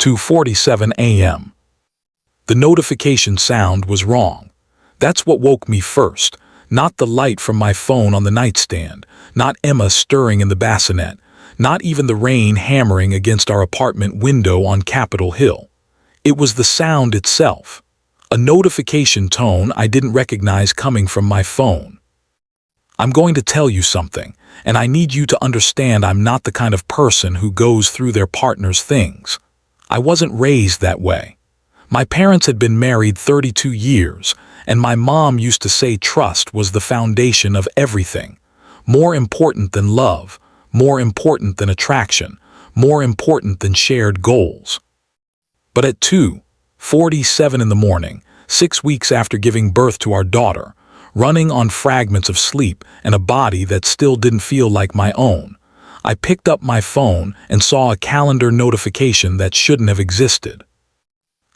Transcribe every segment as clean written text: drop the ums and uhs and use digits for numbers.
2:47 a.m. The notification sound was wrong. That's what woke me first, not the light from my phone on the nightstand, not Emma stirring in the bassinet, not even the rain hammering against our apartment window on Capitol Hill. It was the sound itself, a notification tone I didn't recognize coming from my phone. I'm going to tell you something, and I need you to understand I'm not the kind of person who goes through their partner's things. I wasn't raised that way. My parents had been married 32 years, and my mom used to say trust was the foundation of everything. More important than love, more important than attraction, more important than shared goals. But at 2:47 in the morning, 6 weeks after giving birth to our daughter, running on fragments of sleep and a body that still didn't feel like my own, I picked up my phone and saw a calendar notification that shouldn't have existed.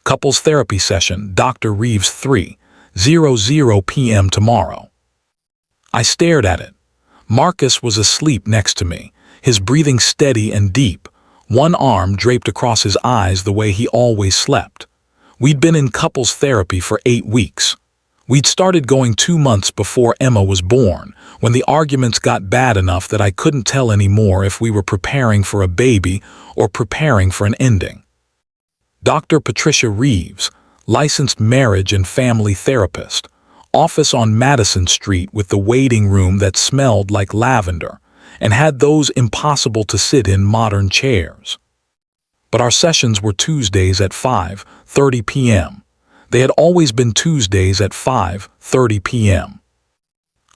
Couples therapy session, Dr. Reeves, 3:00 p.m. tomorrow. I stared at it. Marcus was asleep next to me, his breathing steady and deep, one arm draped across his eyes the way he always slept. We'd been in couples therapy for 8 weeks. We'd started going 2 months before Emma was born, when the arguments got bad enough that I couldn't tell anymore if we were preparing for a baby or preparing for an ending. Dr. Patricia Reeves, licensed marriage and family therapist, office on Madison Street with the waiting room that smelled like lavender and had those impossible-to-sit-in modern chairs. But our sessions were Tuesdays at 5:30 p.m. They had always been Tuesdays at 5:30 p.m.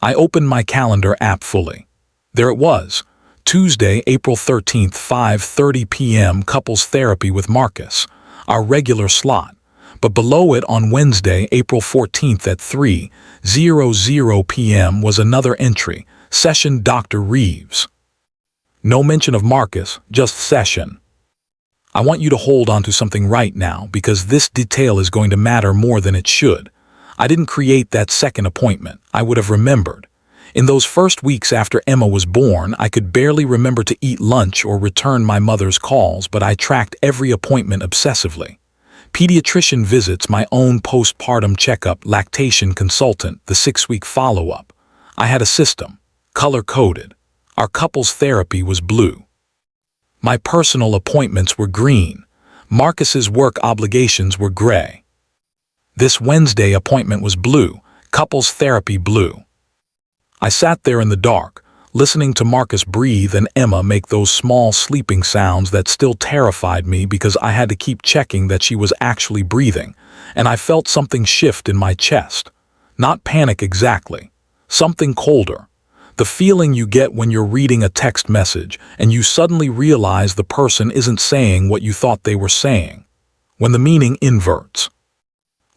I opened my calendar app fully. There it was, Tuesday, April 13th, 5:30 p.m. couples therapy with Marcus, our regular slot. But below it on Wednesday, April 14th at 3:00 p.m. was another entry, session Dr. Reeves. No mention of Marcus, just session. I want you to hold on to something right now because this detail is going to matter more than it should. I didn't create that second appointment. I would have remembered. In those first weeks after Emma was born, I could barely remember to eat lunch or return my mother's calls, but I tracked every appointment obsessively. Pediatrician visits, my own postpartum checkup, lactation consultant, the 6-week follow-up. I had a system, color-coded. Our couples therapy was blue. My personal appointments were green. Marcus's work obligations were gray. This Wednesday appointment was blue, couples therapy blue. I sat there in the dark, listening to Marcus breathe and Emma make those small sleeping sounds that still terrified me because I had to keep checking that she was actually breathing, and I felt something shift in my chest. Not panic exactly, something colder. The feeling you get when you're reading a text message and you suddenly realize the person isn't saying what you thought they were saying. When the meaning inverts.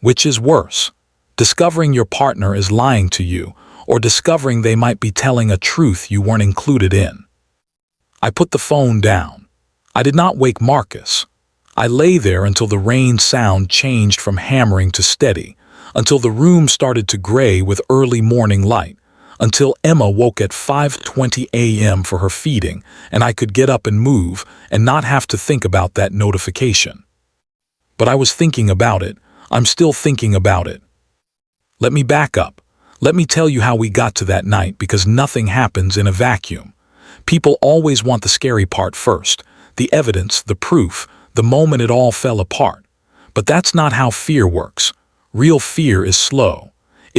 Which is worse? Discovering your partner is lying to you, or discovering they might be telling a truth you weren't included in? I put the phone down. I did not wake Marcus. I lay there until the rain sound changed from hammering to steady, until the room started to gray with early morning light, until Emma woke at 5:20 a.m. for her feeding, and I could get up and move and not have to think about that notification. But I was thinking about it. I'm still thinking about it. Let me back up. Let me tell you how we got to that night, because nothing happens in a vacuum. People always want the scary part first, the evidence, the proof, the moment it all fell apart. But that's not how fear works. Real fear is slow.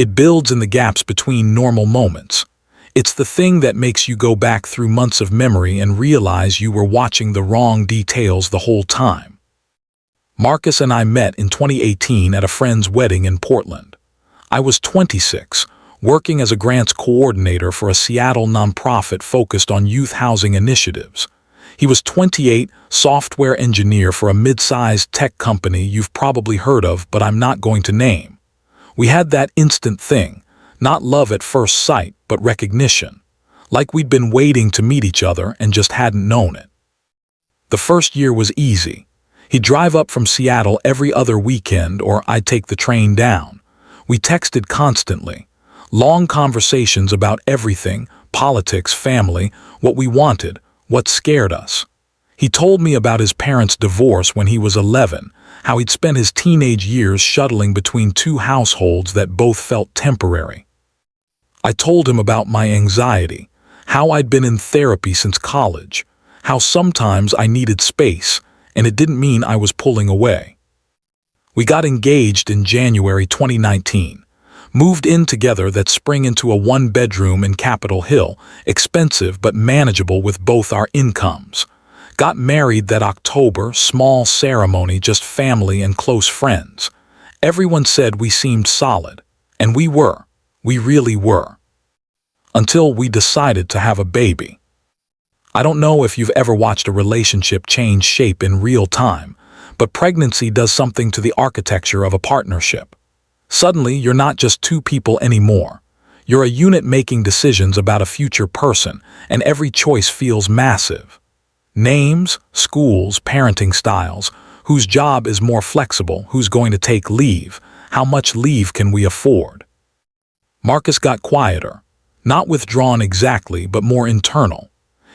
It builds in the gaps between normal moments. It's the thing that makes you go back through months of memory and realize you were watching the wrong details the whole time. Marcus and I met in 2018 at a friend's wedding in Portland. I was 26, working as a grants coordinator for a Seattle nonprofit focused on youth housing initiatives. He was 28, software engineer for a mid-sized tech company you've probably heard of, but I'm not going to name. We had that instant thing, not love at first sight, but recognition. Like we'd been waiting to meet each other and just hadn't known it. The first year was easy. He'd drive up from Seattle every other weekend, or I'd take the train down. We texted constantly. Long conversations about everything, politics, family, what we wanted, what scared us. He told me about his parents' divorce when he was 11, how he'd spent his teenage years shuttling between two households that both felt temporary. I told him about my anxiety, how I'd been in therapy since college, how sometimes I needed space, and it didn't mean I was pulling away. We got engaged in January 2019, moved in together that spring into a one-bedroom in Capitol Hill, expensive but manageable with both our incomes. Got married that October, small ceremony, just family and close friends. Everyone said we seemed solid, and we were. We really were. Until we decided to have a baby. I don't know if you've ever watched a relationship change shape in real time, but pregnancy does something to the architecture of a partnership. Suddenly, you're not just two people anymore. You're a unit making decisions about a future person, and every choice feels massive. Names, schools, parenting styles, whose job is more flexible, who's going to take leave, how much leave can we afford? Marcus got quieter, not withdrawn exactly, but more internal.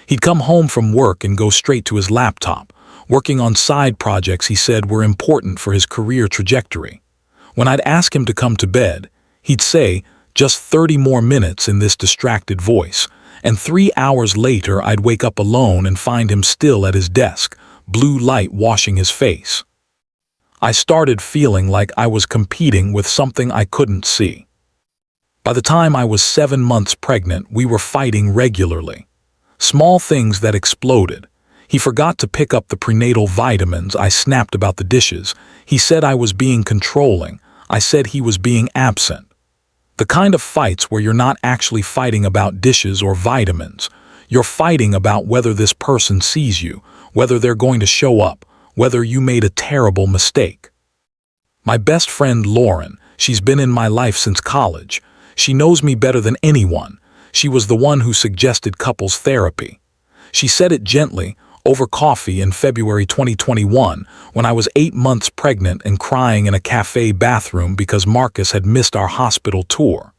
He'd come home from work and go straight to his laptop, working on side projects he said were important for his career trajectory. When I'd ask him to come to bed, he'd say, "Just 30 more minutes," in this distracted voice, and 3 hours later I'd wake up alone and find him still at his desk, blue light washing his face. I started feeling like I was competing with something I couldn't see. By the time I was 7 months pregnant, we were fighting regularly. Small things that exploded. He forgot to pick up the prenatal vitamins. I snapped about the dishes. He said I was being controlling. I said he was being absent. The kind of fights where you're not actually fighting about dishes or vitamins. You're fighting about whether this person sees you, whether they're going to show up, whether you made a terrible mistake. My best friend Lauren, she's been in my life since college. She knows me better than anyone. She was the one who suggested couples therapy. She said it gently, over coffee in February 2021, when I was 8 months pregnant and crying in a cafe bathroom because Marcus had missed our hospital tour.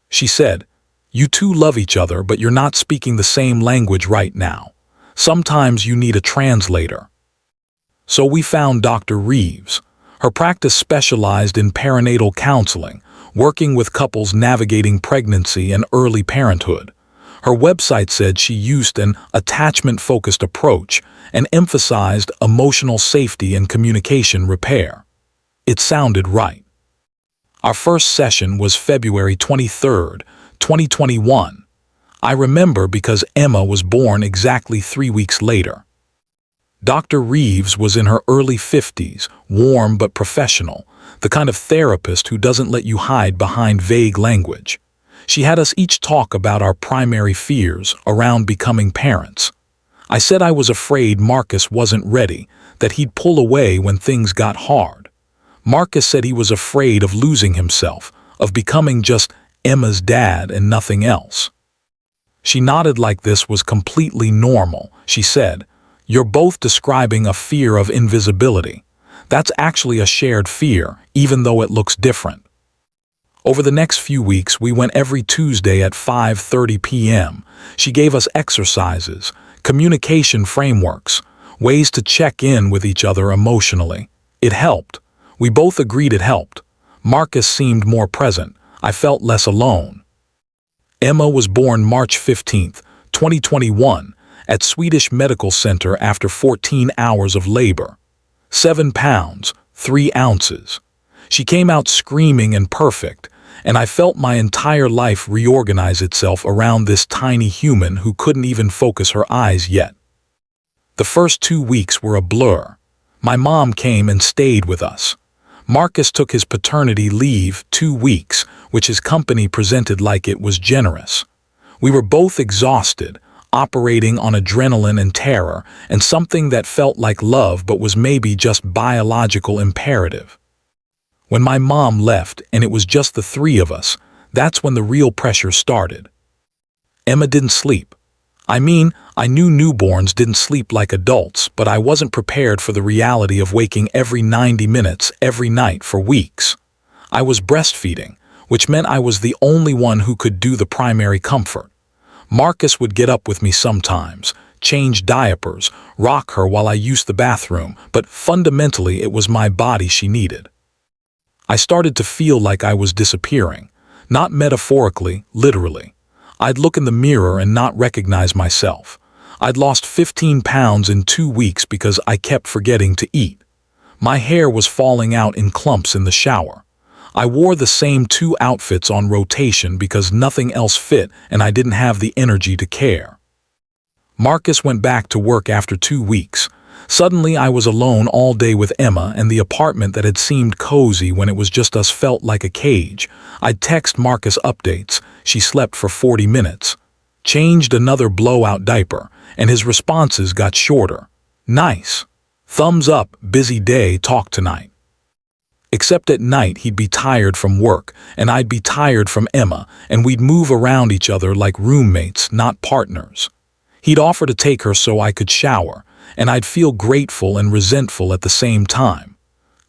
She said, "You two love each other, but you're not speaking the same language right now. Sometimes you need a translator." So we found Dr. Reeves. Her practice specialized in perinatal counseling, working with couples navigating pregnancy and early parenthood. Her website said she used an attachment-focused approach and emphasized emotional safety and communication repair. It sounded right. Our first session was February 23rd, 2021. I remember because Emma was born exactly 3 weeks later. Dr. Reeves was in her early 50s, warm but professional, the kind of therapist who doesn't let you hide behind vague language. She had us each talk about our primary fears around becoming parents. I said I was afraid Marcus wasn't ready, that he'd pull away when things got hard. Marcus said he was afraid of losing himself, of becoming just Emma's dad and nothing else. She nodded like this was completely normal. She said, "You're both describing a fear of invisibility. That's actually a shared fear, even though it looks different." Over the next few weeks, we went every Tuesday at 5:30 p.m. She gave us exercises, communication frameworks, ways to check in with each other emotionally. It helped. We both agreed it helped. Marcus seemed more present. I felt less alone. Emma was born March 15th, 2021, at Swedish Medical Center after 14 hours of labor. 7 pounds, 3 ounces. She came out screaming and perfect, and I felt my entire life reorganize itself around this tiny human who couldn't even focus her eyes yet. The first 2 weeks were a blur. My mom came and stayed with us. Marcus took his paternity leave 2 weeks, which his company presented like it was generous. We were both exhausted, operating on adrenaline and terror, and something that felt like love but was maybe just biological imperative. When my mom left and it was just the 3 of us, that's when the real pressure started. Emma didn't sleep. I knew newborns didn't sleep like adults, but I wasn't prepared for the reality of waking every 90 minutes every night for weeks. I was breastfeeding, which meant I was the only one who could do the primary comfort. Marcus would get up with me sometimes, change diapers, rock her while I used the bathroom, but fundamentally it was my body she needed. I started to feel like I was disappearing, not metaphorically, literally. I'd look in the mirror and not recognize myself. I'd lost 15 pounds in 2 weeks because I kept forgetting to eat. My hair was falling out in clumps in the shower. I wore the same 2 outfits on rotation because nothing else fit and I didn't have the energy to care. Marcus went back to work after 2 weeks. Suddenly I was alone all day with Emma, and the apartment that had seemed cozy when it was just us felt like a cage. I'd text Marcus updates. She slept for 40 minutes. Changed another blowout diaper, and his responses got shorter. Nice. Thumbs up, busy day, talk tonight. Except at night he'd be tired from work, and I'd be tired from Emma, and we'd move around each other like roommates, not partners. He'd offer to take her so I could shower, and I'd feel grateful and resentful at the same time.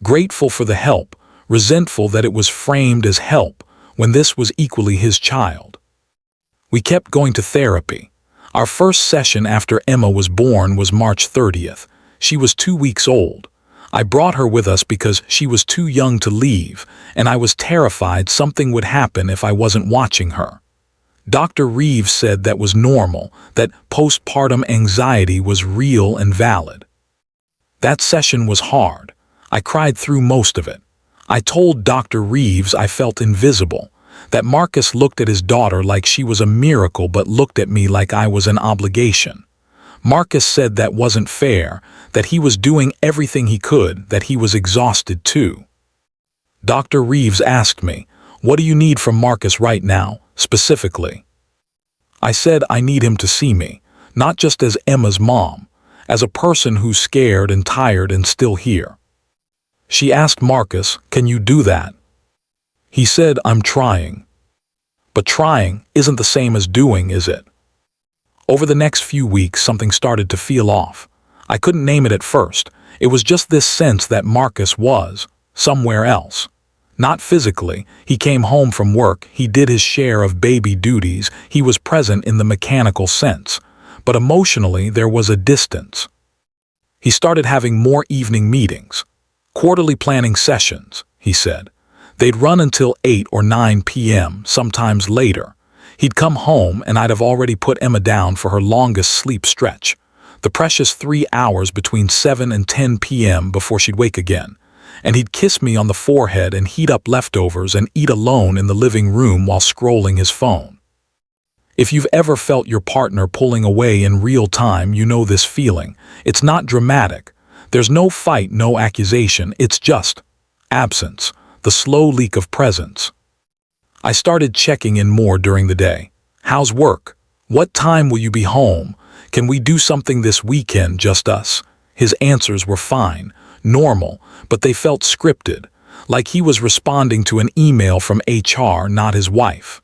Grateful for the help, resentful that it was framed as help when this was equally his child. We kept going to therapy. Our first session after Emma was born was March 30th. She was 2 weeks old. I brought her with us because she was too young to leave, and I was terrified something would happen if I wasn't watching her. Dr. Reeves said that was normal, that postpartum anxiety was real and valid. That session was hard. I cried through most of it. I told Dr. Reeves I felt invisible, that Marcus looked at his daughter like she was a miracle but looked at me like I was an obligation. Marcus said that wasn't fair, that he was doing everything he could, that he was exhausted too. Dr. Reeves asked me, "What do you need from Marcus right now, specifically?" I said I need him to see me, not just as Emma's mom, as a person who's scared and tired and still here. She asked Marcus, "Can you do that?" He said, "I'm trying." But trying isn't the same as doing, is it? Over the next few weeks, something started to feel off. I couldn't name it at first. It was just this sense that Marcus was somewhere else. Not physically. He came home from work, he did his share of baby duties, he was present in the mechanical sense. But emotionally, there was a distance. He started having more evening meetings. Quarterly planning sessions, he said. They'd run until 8 or 9 p.m., sometimes later. He'd come home and I'd have already put Emma down for her longest sleep stretch, the precious 3 hours between 7 and 10 p.m. before she'd wake again. And he'd kiss me on the forehead and heat up leftovers and eat alone in the living room while scrolling his phone. If you've ever felt your partner pulling away in real time, you know this feeling. It's not dramatic. There's no fight, no accusation. It's just absence, the slow leak of presence. I started checking in more during the day. How's work? What time will you be home? Can we do something this weekend, just us? His answers were fine, normal, but they felt scripted, like he was responding to an email from HR, not his wife.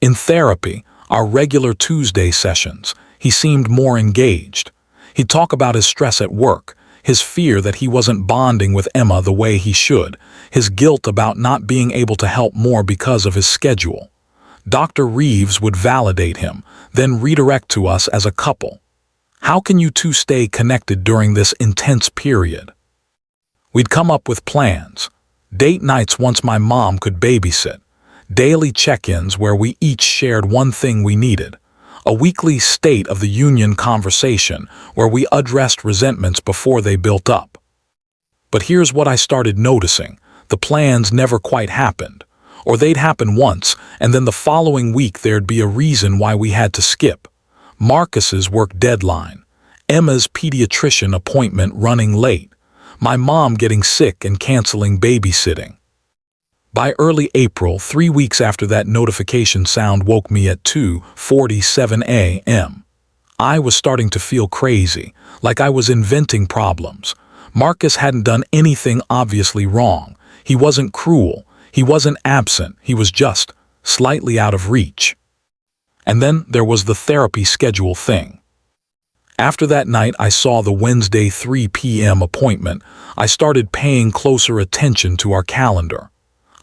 In therapy, our regular Tuesday sessions, he seemed more engaged. He'd talk about his stress at work, his fear that he wasn't bonding with Emma the way he should, his guilt about not being able to help more because of his schedule. Dr. Reeves would validate him, then redirect to us as a couple. How can you two stay connected during this intense period? We'd come up with plans. Date nights once my mom could babysit. Daily check-ins where we each shared one thing we needed. A weekly State of the Union conversation where we addressed resentments before they built up. But here's what I started noticing. The plans never quite happened. Or they'd happen once, and then the following week there'd be a reason why we had to skip. Marcus's work deadline. Emma's pediatrician appointment running late. My mom getting sick and canceling babysitting. By early April, 3 weeks after that notification sound woke me at 2:47 a.m. I was starting to feel crazy, like I was inventing problems. Marcus hadn't done anything obviously wrong. He wasn't cruel. He wasn't absent. He was just slightly out of reach. And then there was the therapy schedule thing. After that night I saw the Wednesday 3 p.m. appointment, I started paying closer attention to our calendar.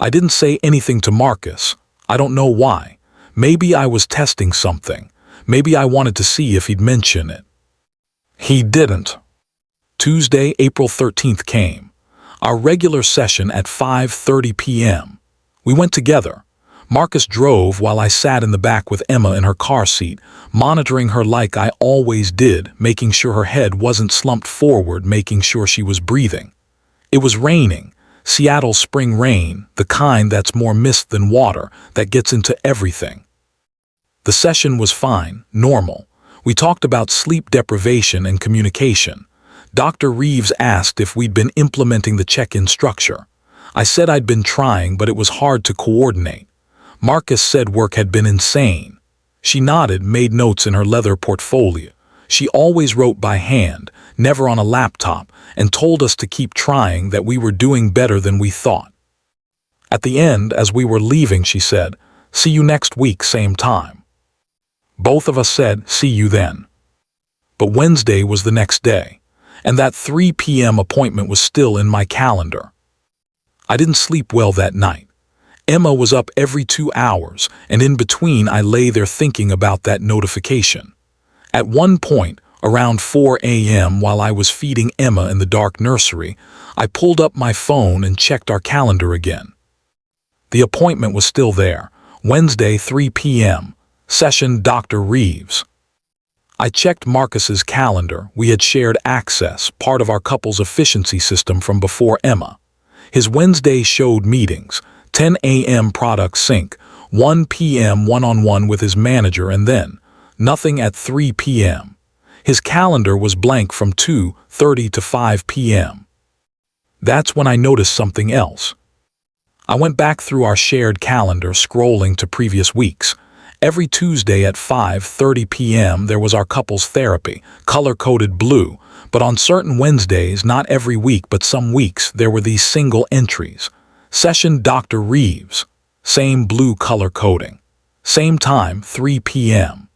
I didn't say anything to Marcus. I don't know why. Maybe I was testing something. Maybe I wanted to see if he'd mention it. He didn't. Tuesday, April 13th came. Our regular session at 5:30 p.m. We went together. Marcus drove while I sat in the back with Emma in her car seat, monitoring her like I always did, making sure her head wasn't slumped forward, making sure she was breathing. It was raining. Seattle spring rain, the kind that's more mist than water, that gets into everything. The session was fine, normal. We talked about sleep deprivation and communication. Dr. Reeves asked if we'd been implementing the check-in structure. I said I'd been trying, but it was hard to coordinate. Marcus said work had been insane. She nodded, made notes in her leather portfolio. She always wrote by hand, never on a laptop, and told us to keep trying, that we were doing better than we thought. At the end, as we were leaving, she said, "See you next week, same time." Both of us said, "See you then." But Wednesday was the next day, and that 3 p.m. appointment was still in my calendar. I didn't sleep well that night. Emma was up every 2 hours, and in between I lay there thinking about that notification. At one point, around 4 a.m., while I was feeding Emma in the dark nursery, I pulled up my phone and checked our calendar again. The appointment was still there, Wednesday, 3 p.m., session Dr. Reeves. I checked Marcus's calendar. We had shared access, part of our couple's efficiency system from before Emma. His Wednesday showed meetings, 10 a.m. product sync, 1 p.m. one-on-one with his manager, and then nothing at 3 p.m. His calendar was blank from 2:30 to 5 p.m. That's when I noticed something else. I went back through our shared calendar, scrolling to previous weeks. Every Tuesday at 5:30 p.m. there was our couple's therapy, color-coded blue, but on certain Wednesdays, not every week but some weeks, there were these single entries. Session Dr. Reeves, same blue color coding. Same time, 3 p.m.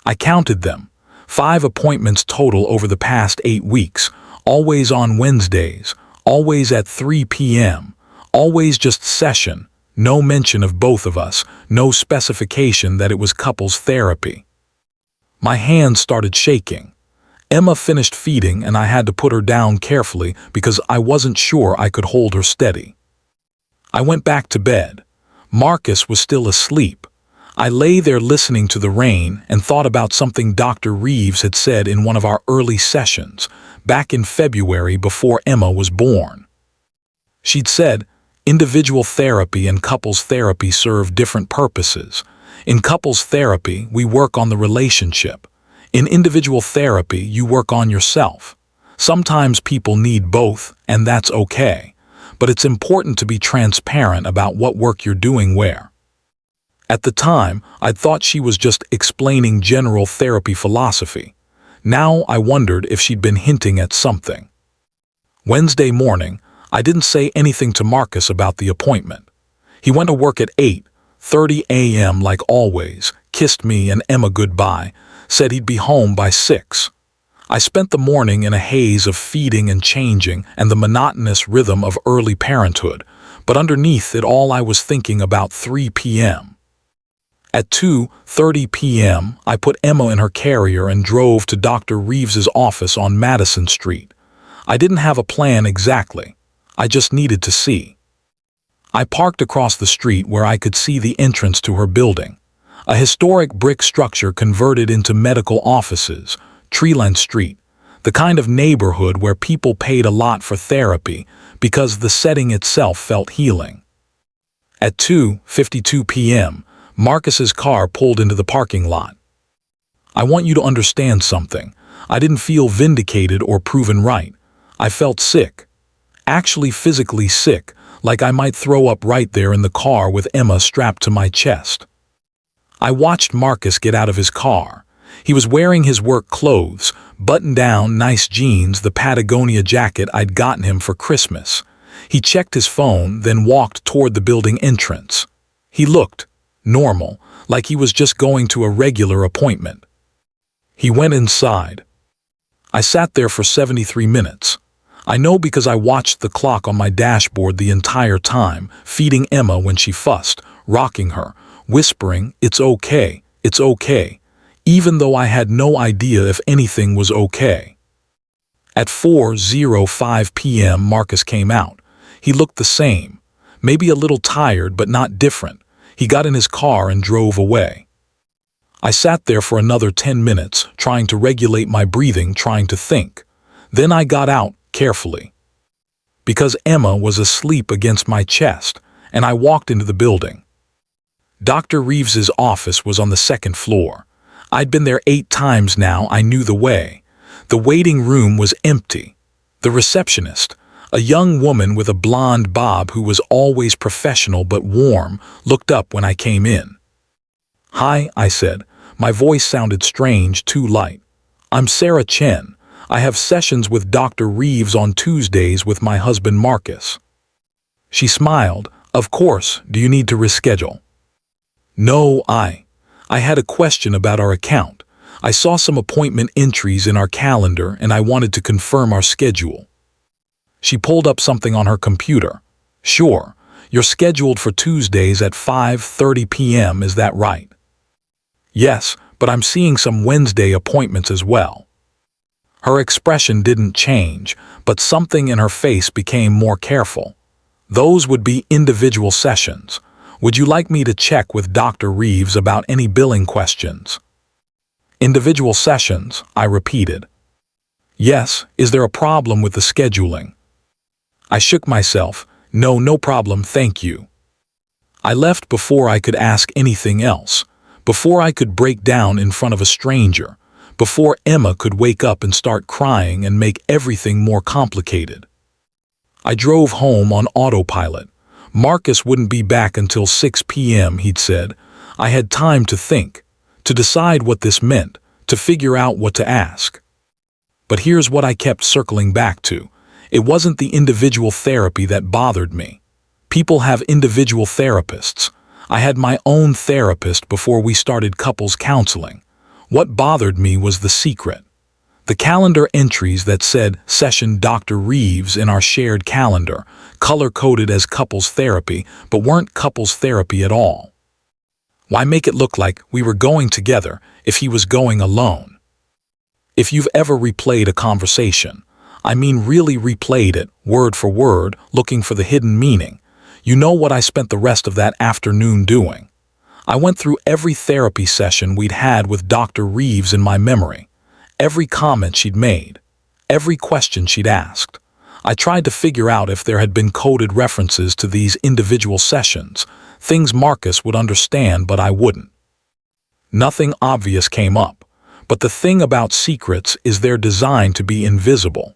I counted them. 5 appointments total over the past 8 weeks, always on Wednesdays, always at 3 p.m., always just session. No mention of both of us, no specification that it was couples therapy. My hands started shaking. Emma finished feeding and I had to put her down carefully because I wasn't sure I could hold her steady. I went back to bed. Marcus was still asleep. I lay there listening to the rain and thought about something Dr. Reeves had said in one of our early sessions, back in February before Emma was born. She'd said, individual therapy and couples therapy serve different purposes. In couples therapy, we work on the relationship. In individual therapy, you work on yourself. Sometimes people need both, and that's okay. But it's important to be transparent about what work you're doing where. At the time, I'd thought she was just explaining general therapy philosophy. Now I wondered if she'd been hinting at something. Wednesday morning, I didn't say anything to Marcus about the appointment. He went to work at 8:30 a.m. like always, kissed me and Emma goodbye, said he'd be home by 6. I spent the morning in a haze of feeding and changing and the monotonous rhythm of early parenthood, but underneath it all I was thinking about 3 p.m. At 2:30 p.m., I put Emma in her carrier and drove to Dr. Reeves's office on Madison Street. I didn't have a plan exactly. I just needed to see. I parked across the street where I could see the entrance to her building. A historic brick structure converted into medical offices, Treeland Street, the kind of neighborhood where people paid a lot for therapy because the setting itself felt healing. At 2:52 p.m., Marcus's car pulled into the parking lot. I want you to understand something. I didn't feel vindicated or proven right. I felt sick. Actually physically sick, like I might throw up right there in the car with Emma strapped to my chest. I watched Marcus get out of his car. He was wearing his work clothes, button-down, nice jeans, the Patagonia jacket I'd gotten him for Christmas. He checked his phone, then walked toward the building entrance. He looked normal, like he was just going to a regular appointment. He went inside. I sat there for 73 minutes. I know because I watched the clock on my dashboard the entire time, feeding Emma when she fussed, rocking her, whispering, "It's okay, it's okay." even though I had no idea if anything was okay. At 4:05 p.m. Marcus came out. He looked the same, maybe a little tired but not different. He got in his car and drove away. I sat there for another 10 minutes, trying to regulate my breathing, trying to think. Then I got out, carefully. Because Emma was asleep against my chest, and I walked into the building. Dr. Reeves's office was on the second floor. I'd been there 8 times now, I knew the way. The waiting room was empty. The receptionist, a young woman with a blonde bob who was always professional but warm, looked up when I came in. "Hi," I said. My voice sounded strange, too light. "I'm Sarah Chen. I have sessions with Dr. Reeves on Tuesdays with my husband Marcus." She smiled. "Of course, do you need to reschedule?" "No, I had a question about our account. I saw some appointment entries in our calendar and I wanted to confirm our schedule." She pulled up something on her computer. "Sure, you're scheduled for Tuesdays at 5:30 p.m., is that right?" "Yes, but I'm seeing some Wednesday appointments as well." Her expression didn't change, but something in her face became more careful. "Those would be individual sessions. Would you like me to check with Dr. Reeves about any billing questions?" "Individual sessions," I repeated. "Yes, is there a problem with the scheduling?" I shook myself. No problem, thank you." I left before I could ask anything else, before I could break down in front of a stranger, before Emma could wake up and start crying and make everything more complicated. I drove home on autopilot. Marcus wouldn't be back until 6 p.m., he'd said. I had time to think, to decide what this meant, to figure out what to ask. But here's what I kept circling back to. It wasn't the individual therapy that bothered me. People have individual therapists. I had my own therapist before we started couples counseling. What bothered me was the secret. The calendar entries that said Session Dr. Reeves in our shared calendar, color-coded as couples therapy, but weren't couples therapy at all. Why make it look like we were going together if he was going alone? If you've ever replayed a conversation, I mean really replayed it, word for word, looking for the hidden meaning, you know what I spent the rest of that afternoon doing. I went through every therapy session we'd had with Dr. Reeves in my memory, every comment she'd made, every question she'd asked. I tried to figure out if there had been coded references to these individual sessions, things Marcus would understand but I wouldn't. Nothing obvious came up, but the thing about secrets is they're designed to be invisible.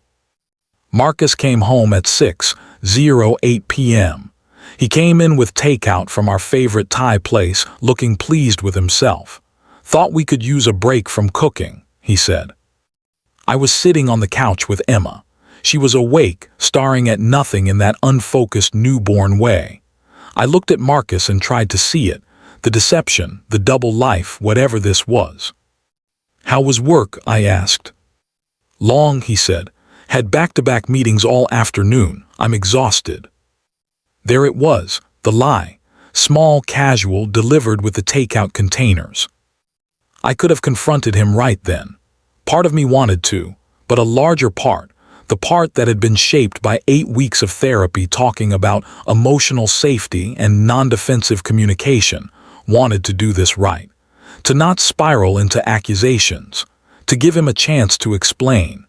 Marcus came home at 6:08 p.m. He came in with takeout from our favorite Thai place, looking pleased with himself. "Thought we could use a break from cooking," he said. I was sitting on the couch with Emma. She was awake, staring at nothing in that unfocused newborn way. I looked at Marcus and tried to see it, the deception, the double life, whatever this was. "How was work?" I asked. "Long," he said. "Had back-to-back meetings all afternoon. I'm exhausted." There it was, the lie. Small, casual, delivered with the takeout containers. I could have confronted him right then. Part of me wanted to, but a larger part, the part that had been shaped by 8 weeks of therapy talking about emotional safety and non-defensive communication, wanted to do this right. To not spiral into accusations. To give him a chance to explain.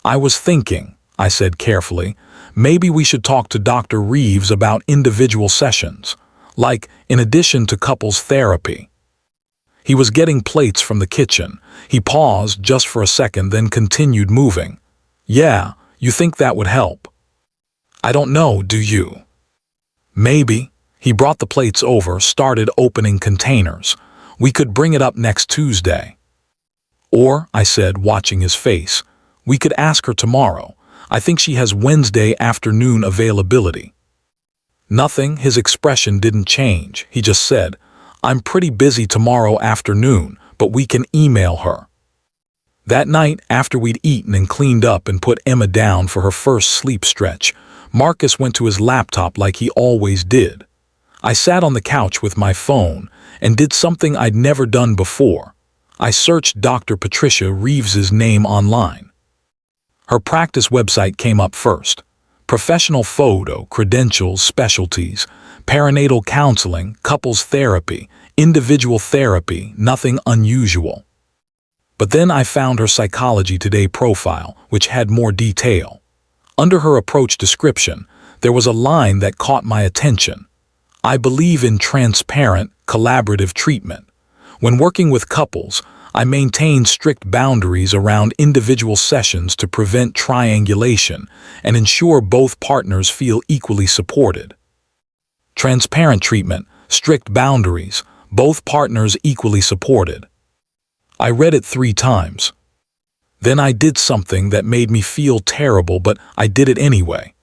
"I was thinking," I said carefully, "maybe we should talk to Dr. Reeves about individual sessions, like in addition to couples therapy." He was getting plates from the kitchen. He paused just for a second, then continued moving. "Yeah, you think that would help?" "I don't know, do you?" "Maybe." He brought the plates over, started opening containers. "We could bring it up next Tuesday." "Or," I said, watching his face, "we could ask her tomorrow. I think she has Wednesday afternoon availability." Nothing, his expression didn't change. He just said, "I'm pretty busy tomorrow afternoon, but we can email her." That night, after we'd eaten and cleaned up and put Emma down for her first sleep stretch, Marcus went to his laptop like he always did. I sat on the couch with my phone and did something I'd never done before. I searched Dr. Patricia Reeves's name online. Her practice website came up first. Professional photo, credentials, specialties, perinatal counseling, couples therapy, individual therapy, nothing unusual. But then I found her Psychology Today profile, which had more detail. Under her approach description, there was a line that caught my attention. I believe in transparent, collaborative treatment. When working with couples, I maintain strict boundaries around individual sessions to prevent triangulation and ensure both partners feel equally supported. Transparent treatment, strict boundaries, both partners equally supported. I read it 3 times. Then I did something that made me feel terrible, but I did it anyway.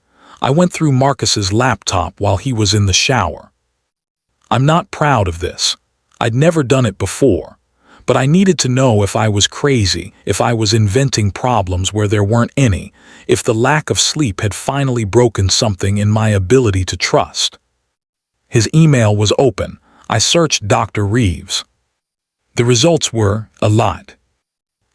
I went through Marcus's laptop while he was in the shower. I'm not proud of this. I'd never done it before. But I needed to know if I was crazy, if I was inventing problems where there weren't any, if the lack of sleep had finally broken something in my ability to trust. His email was open. I searched Dr. Reeves. The results were a lot.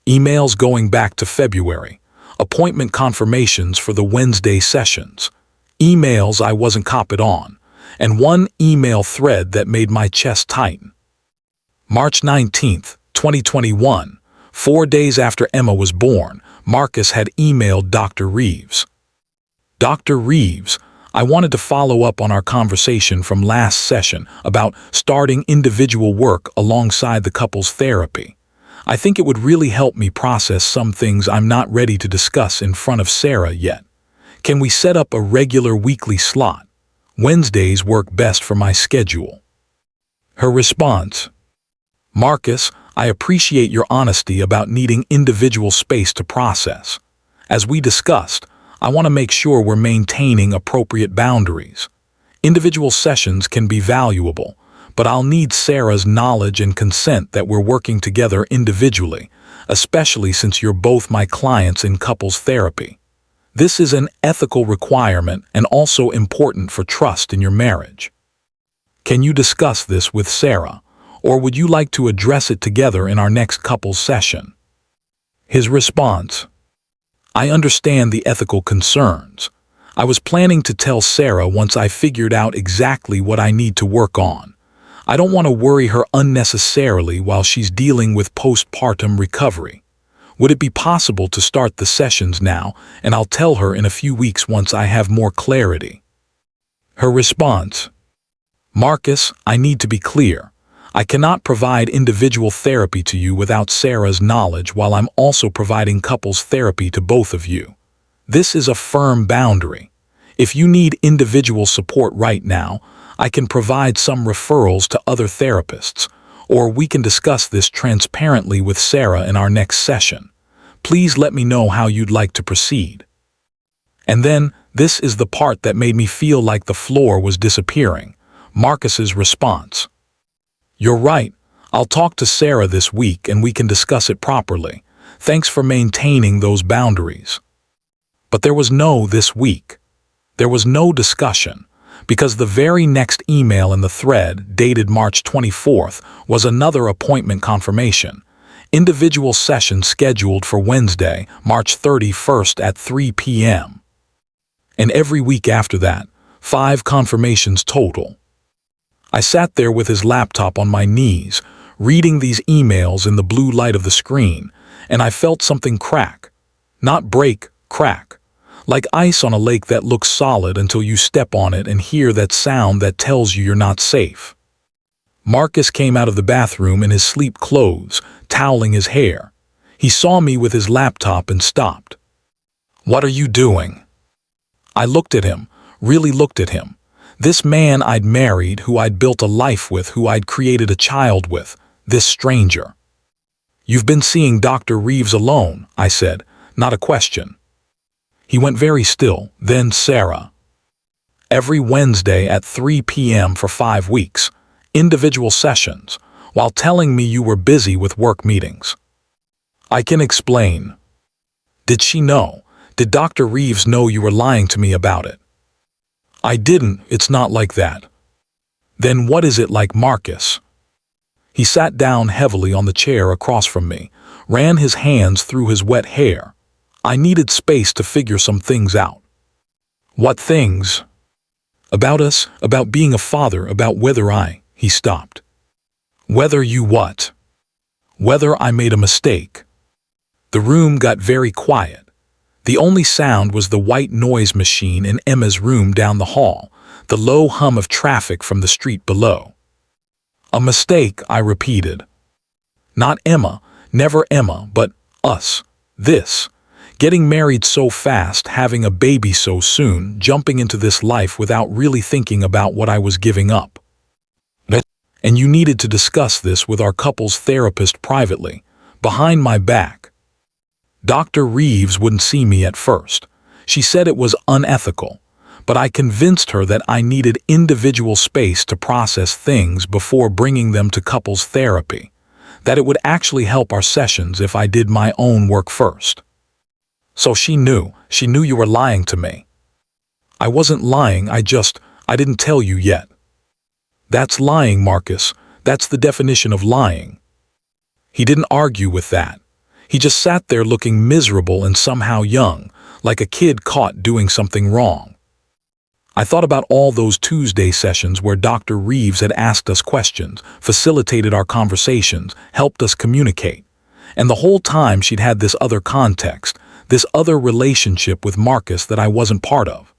Emails going back to February, appointment confirmations for the Wednesday sessions, emails I wasn't copied on, and one email thread that made my chest tighten. March 19th, 2021, 4 days after Emma was born, Marcus had emailed Dr. Reeves. Dr. Reeves, I wanted to follow up on our conversation from last session about starting individual work alongside the couple's therapy. I think it would really help me process some things I'm not ready to discuss in front of Sarah yet. Can we set up a regular weekly slot? Wednesdays work best for my schedule. Her response: Marcus, I appreciate your honesty about needing individual space to process. As we discussed, I want to make sure we're maintaining appropriate boundaries. Individual sessions can be valuable, but I'll need Sarah's knowledge and consent that we're working together individually, especially since you're both my clients in couples therapy. This is an ethical requirement and also important for trust in your marriage. Can you discuss this with Sarah, or would you like to address it together in our next couples session? His response: I understand the ethical concerns. I was planning to tell Sarah once I figured out exactly what I need to work on. I don't want to worry her unnecessarily while she's dealing with postpartum recovery. Would it be possible to start the sessions now, and I'll tell her in a few weeks once I have more clarity? Her response: Marcus, I need to be clear. I cannot provide individual therapy to you without Sarah's knowledge while I'm also providing couples therapy to both of you. This is a firm boundary. If you need individual support right now, I can provide some referrals to other therapists, or we can discuss this transparently with Sarah in our next session. Please let me know how you'd like to proceed. And then, this is the part that made me feel like the floor was disappearing. Marcus's response: You're right. I'll talk to Sarah this week and we can discuss it properly. Thanks for maintaining those boundaries. But there was no this week. There was no discussion, because the very next email in the thread, dated March 24th, was another appointment confirmation. Individual session scheduled for Wednesday, March 31st at 3 p.m. And every week after that, 5 confirmations total. I sat there with his laptop on my knees, reading these emails in the blue light of the screen, and I felt something crack. Not break, crack. Like ice on a lake that looks solid until you step on it and hear that sound that tells you you're not safe. Marcus came out of the bathroom in his sleep clothes, toweling his hair. He saw me with his laptop and stopped. What are you doing? I looked at him, really looked at him. This man I'd married, who I'd built a life with, who I'd created a child with, this stranger. You've been seeing Dr. Reeves alone, I said, not a question. He went very still, then Sarah. Every Wednesday at 3 p.m. for 5 weeks, individual sessions, while telling me you were busy with work meetings. I can explain. Did she know? Did Dr. Reeves know you were lying to me about it? I didn't, it's not like that. Then what is it like, Marcus? He sat down heavily on the chair across from me, ran his hands through his wet hair. I needed space to figure some things out. What things? About us, about being a father, about whether he stopped. Whether you what? Whether I made a mistake. The room got very quiet. The only sound was the white noise machine in Emma's room down the hall, the low hum of traffic from the street below. A mistake, I repeated. Not Emma, never Emma, but us. This. Getting married so fast, having a baby so soon, jumping into this life without really thinking about what I was giving up. And you needed to discuss this with our couple's therapist privately, behind my back. Dr. Reeves wouldn't see me at first. She said it was unethical, but I convinced her that I needed individual space to process things before bringing them to couples therapy, that it would actually help our sessions if I did my own work first. So she knew you were lying to me. I wasn't lying, I didn't tell you yet. That's lying, Marcus. That's the definition of lying. He didn't argue with that. He just sat there looking miserable and somehow young, like a kid caught doing something wrong. I thought about all those Tuesday sessions where Dr. Reeves had asked us questions, facilitated our conversations, helped us communicate. And the whole time she'd had this other context, this other relationship with Marcus that I wasn't part of.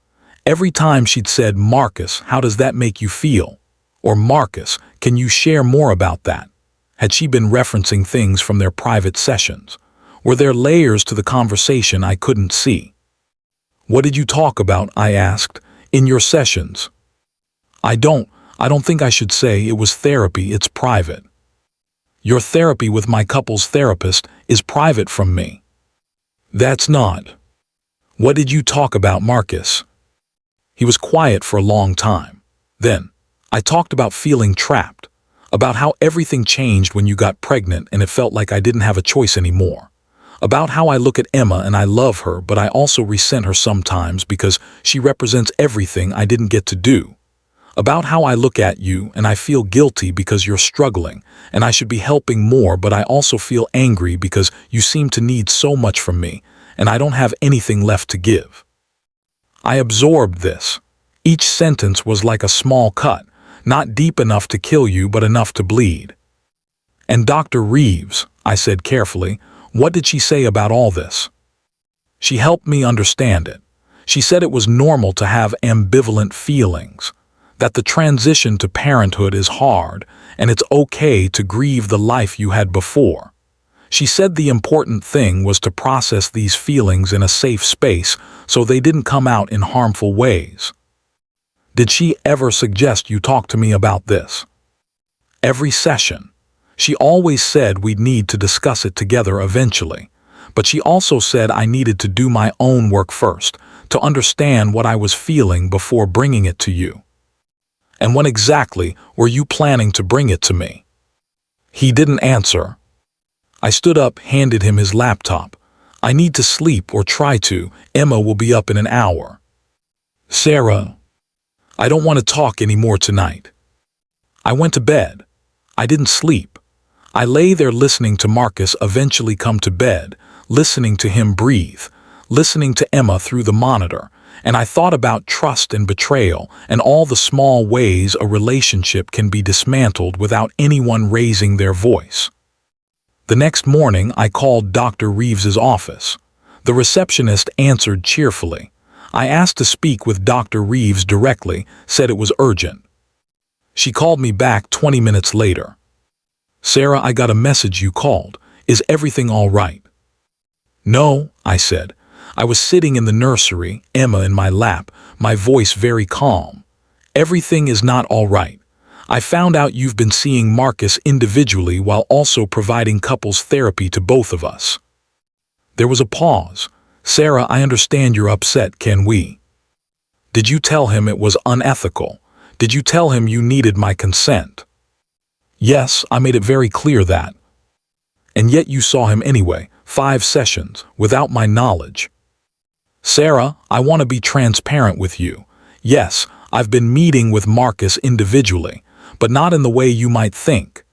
Every time she'd said, "Marcus, how does that make you feel?" Or, "Marcus, can you share more about that?" Had she been referencing things from their private sessions? Were there layers to the conversation I couldn't see? "What did you talk about?" I asked. "In your sessions?" I don't think I should say it was therapy, it's private." "Your therapy with my couple's therapist is private from me." "That's not." "What did you talk about, Marcus?" He was quiet for a long time. Then, I talked about feeling trapped, about how everything changed when you got pregnant and it felt like I didn't have a choice anymore. About how I look at Emma and I love her, but I also resent her sometimes because she represents everything I didn't get to do. About how I look at you and I feel guilty because you're struggling and I should be helping more, but I also feel angry because you seem to need so much from me and I don't have anything left to give. I absorbed this. Each sentence was like a small cut, not deep enough to kill you but enough to bleed. "And Dr. Reeves," I said carefully, "what did she say about all this?" She helped me understand it. She said it was normal to have ambivalent feelings, that the transition to parenthood is hard, and it's okay to grieve the life you had before. She said the important thing was to process these feelings in a safe space so they didn't come out in harmful ways. "Did she ever suggest you talk to me about this?" "Every session. She always said we'd need to discuss it together eventually, but she also said I needed to do my own work first, to understand what I was feeling before bringing it to you." "And when exactly were you planning to bring it to me?" He didn't answer. I stood up, handed him his laptop. "I need to sleep, or try to. Emma will be up in an hour." "Sarah, I don't want to talk anymore tonight." I went to bed. I didn't sleep. I lay there listening to Marcus eventually come to bed, listening to him breathe, listening to Emma through the monitor, and I thought about trust and betrayal and all the small ways a relationship can be dismantled without anyone raising their voice. The next morning, I called Dr. Reeves's office. The receptionist answered cheerfully. I asked to speak with Dr. Reeves directly, said it was urgent. She called me back 20 minutes later. "Sarah, I got a message you called. Is everything all right?" "No," I said. I was sitting in the nursery, Emma in my lap, my voice very calm. "Everything is not all right. I found out you've been seeing Marcus individually while also providing couples therapy to both of us." There was a pause. "Sarah, I understand you're upset, can we?" "Did you tell him it was unethical? Did you tell him you needed my consent?" "Yes, I made it very clear that." "And yet you saw him anyway, 5 sessions, without my knowledge." "Sarah, I want to be transparent with you. Yes, I've been meeting with Marcus individually, but not in the way you might think.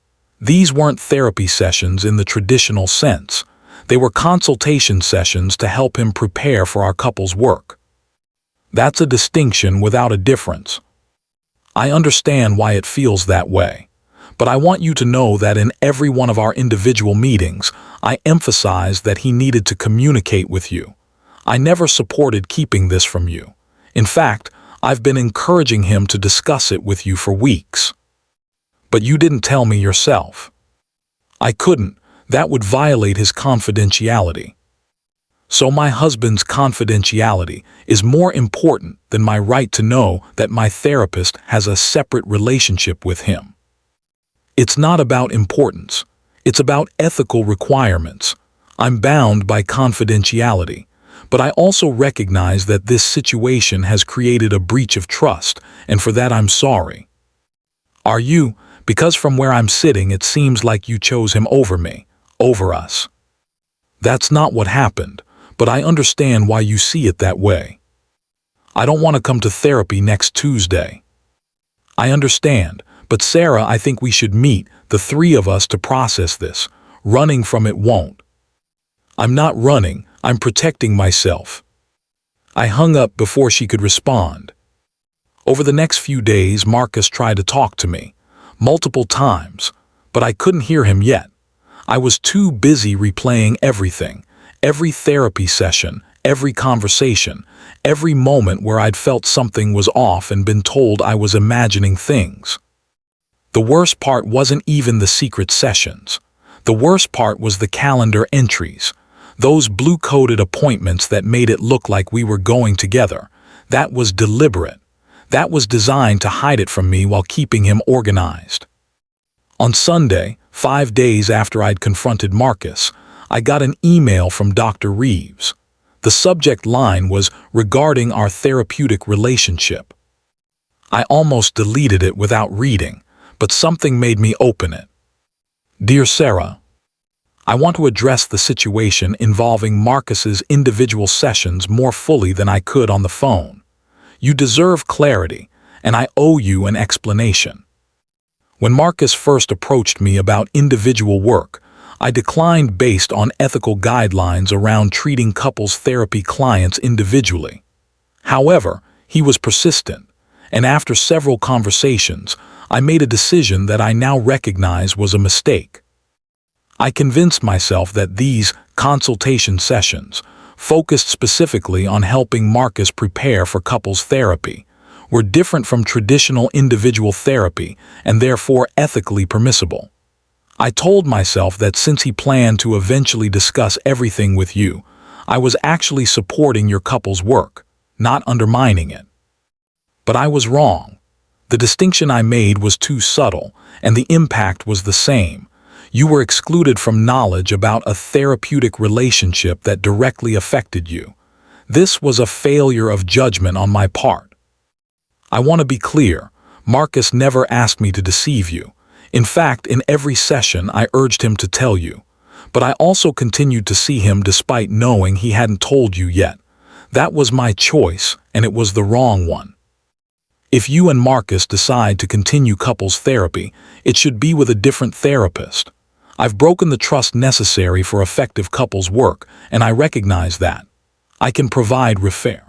These weren't therapy sessions in the traditional sense. They were consultation sessions to help him prepare for our couple's work. That's a distinction without a difference. I understand why it feels that way, but I want you to know that in every one of our individual meetings, I emphasized that he needed to communicate with you. I never supported keeping this from you. In fact, I've been encouraging him to discuss it with you for weeks. But you didn't tell me yourself. I couldn't. That would violate his confidentiality. So my husband's confidentiality is more important than my right to know that my therapist has a separate relationship with him. It's not about importance. It's about ethical requirements. I'm bound by confidentiality, but I also recognize that this situation has created a breach of trust, and for that I'm sorry. Are you? Because from where I'm sitting, it seems like you chose him over me, over us. That's not what happened, but I understand why you see it that way. I don't want to come to therapy next Tuesday. I understand, but Sarah, I think we should meet, the three of us, to process this. Running from it won't. I'm not running, I'm protecting myself. I hung up before she could respond. Over the next few days, Marcus tried to talk to me, multiple times, but I couldn't hear him yet. I was too busy replaying everything, every therapy session, every conversation, every moment where I'd felt something was off and been told I was imagining things. The worst part wasn't even the secret sessions. The worst part was the calendar entries, those blue-coded appointments that made it look like we were going together. That was deliberate. That was designed to hide it from me while keeping him organized. On Sunday, 5 days after I'd confronted Marcus, I got an email from Dr. Reeves. The subject line was regarding our therapeutic relationship. I almost deleted it without reading, but something made me open it. Dear Sarah, I want to address the situation involving Marcus's individual sessions more fully than I could on the phone. You deserve clarity, and I owe you an explanation. When Marcus first approached me about individual work, I declined based on ethical guidelines around treating couples therapy clients individually. However, he was persistent, and after several conversations, I made a decision that I now recognize was a mistake. I convinced myself that these consultation sessions, focused specifically on helping Marcus prepare for couples therapy, were different from traditional individual therapy and therefore ethically permissible. I told myself that since he planned to eventually discuss everything with you, I was actually supporting your couple's work, not undermining it. But I was wrong. The distinction I made was too subtle, and the impact was the same. You were excluded from knowledge about a therapeutic relationship that directly affected you. This was a failure of judgment on my part. I want to be clear, Marcus never asked me to deceive you. In fact, in every session I urged him to tell you. But I also continued to see him despite knowing he hadn't told you yet. That was my choice, and it was the wrong one. If you and Marcus decide to continue couples therapy, it should be with a different therapist. I've broken the trust necessary for effective couples work, and I recognize that. I can provide repair.